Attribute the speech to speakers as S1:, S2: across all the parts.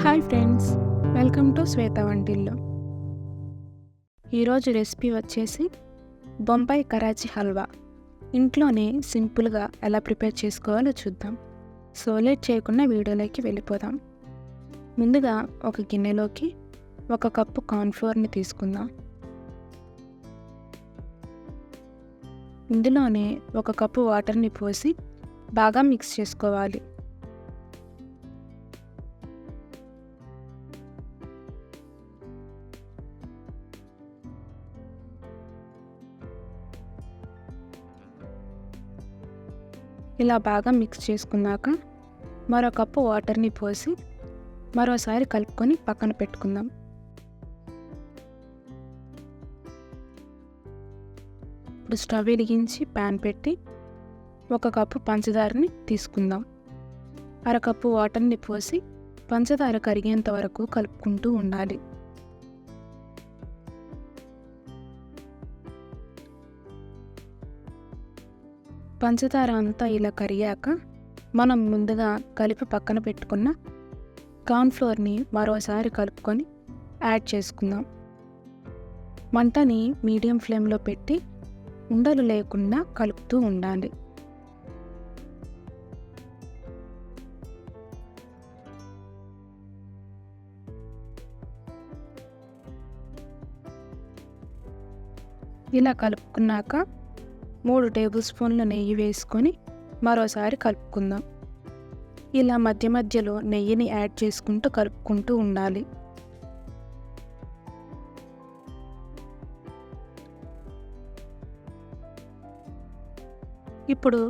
S1: Hi friends, welcome to శ్వేత వంటిల్లు. ఈరోజు recipe వచ్చేసి బొంబాయి కరాచీ హల్వా. ఇంట్లోనే సింపుల్గా ఎలా ప్రిపేర్ చేసుకోవాలో చూద్దాం. సో లేట్ చేయకుండా వీడియోలోకి వెళ్ళిపోదాం. ముందుగా ఒక గిన్నెలోకి 1 కప్పు కార్న్ఫ్లోర్ని తీసుకుందాం. ఇందులోనే 1 కప్పు వాటర్ని పోసి బాగా మిక్స్ చేసుకోవాలి. ఇలా బాగా మిక్స్ చేసుకున్నాక మరో కప్పు వాటర్ని పోసి మరోసారి కలుపుకొని పక్కన పెట్టుకుందాం. ఇప్పుడు స్టవ్ వెలిగించి ప్యాన్ పెట్టి 1 కప్పు పంచదారని తీసుకుందాం. 1/2 కప్పు వాటర్ని పోసి పంచదార కరిగేంత వరకు కలుపుకుంటూ ఉండాలి. పంచదార అంతా ఇలా కరిగాక మనం ముందుగా కలిపి పక్కన పెట్టుకున్న కార్న్ఫ్లోర్ని మరోసారి కలుపుకొని యాడ్ చేసుకుందాం. మంటని మీడియం ఫ్లేమ్లో పెట్టి ఉండలు లేకుండా కలుపుతూ ఉండాలి. ఇలా కలుపుకున్నాక 3 టేబుల్ స్పూన్ల నెయ్యి వేసుకొని మరోసారి కలుపుకుందాం. ఇలా మధ్య మధ్యలో నెయ్యిని యాడ్ చేసుకుంటూ కలుపుకుంటూ ఉండాలి. ఇప్పుడు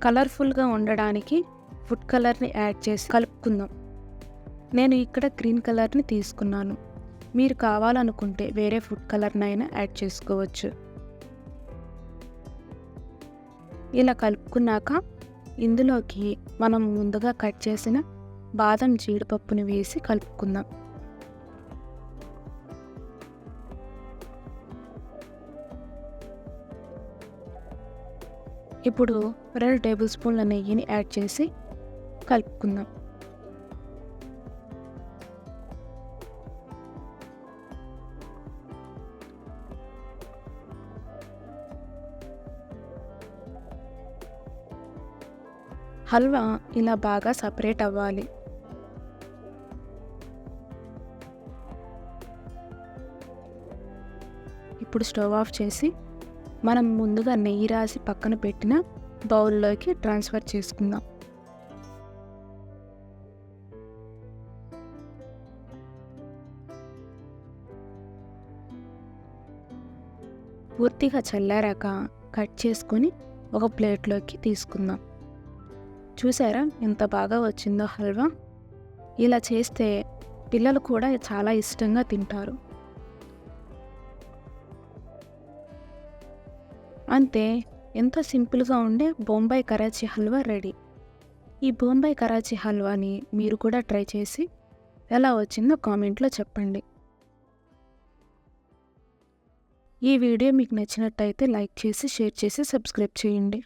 S1: కలర్ఫుల్గా ఉండడానికి ఫుడ్ కలర్ని యాడ్ చేసి కలుపుకుందాం. నేను ఇక్కడ గ్రీన్ కలర్ని తీసుకున్నాను. మీరు కావాలనుకుంటే వేరే ఫుడ్ కలర్నైనా యాడ్ చేసుకోవచ్చు. ఇలా కలుపుకున్నాక ఇందులోకి మనం ముందుగా కట్ చేసిన బాదం జీడిపప్పుని వేసి కలుపుకుందాం. ఇప్పుడు 2 టేబుల్ స్పూన్ల నెయ్యిని యాడ్ చేసి కలుపుకుందాం. హల్వా ఇలా బాగా సపరేట్ అవ్వాలి. ఇప్పుడు స్టవ్ ఆఫ్ చేసి మనం ముందుగా నెయ్యి రాసి పక్కన పెట్టిన బౌల్లోకి ట్రాన్స్ఫర్ చేసుకుందాం. పూర్తిగా చల్లారాక కట్ చేసుకొని ఒక ప్లేట్లోకి తీసుకుందాం. చూసారా ఎంత బాగా వచ్చిందో హల్వా. ఇలా చేస్తే పిల్లలు కూడా చాలా ఇష్టంగా తింటారు. అంతే, ఎంతో సింపుల్గా ఉండే బొంబాయి కరాచీ హల్వా రెడీ. ఈ బొంబాయి కరాచీ హల్వాని మీరు కూడా ట్రై చేసి ఎలా వచ్చిందో కామెంట్లో చెప్పండి. ఈ వీడియో మీకు నచ్చినట్టయితే లైక్ చేసి, షేర్ చేసి, సబ్స్క్రైబ్ చేయండి.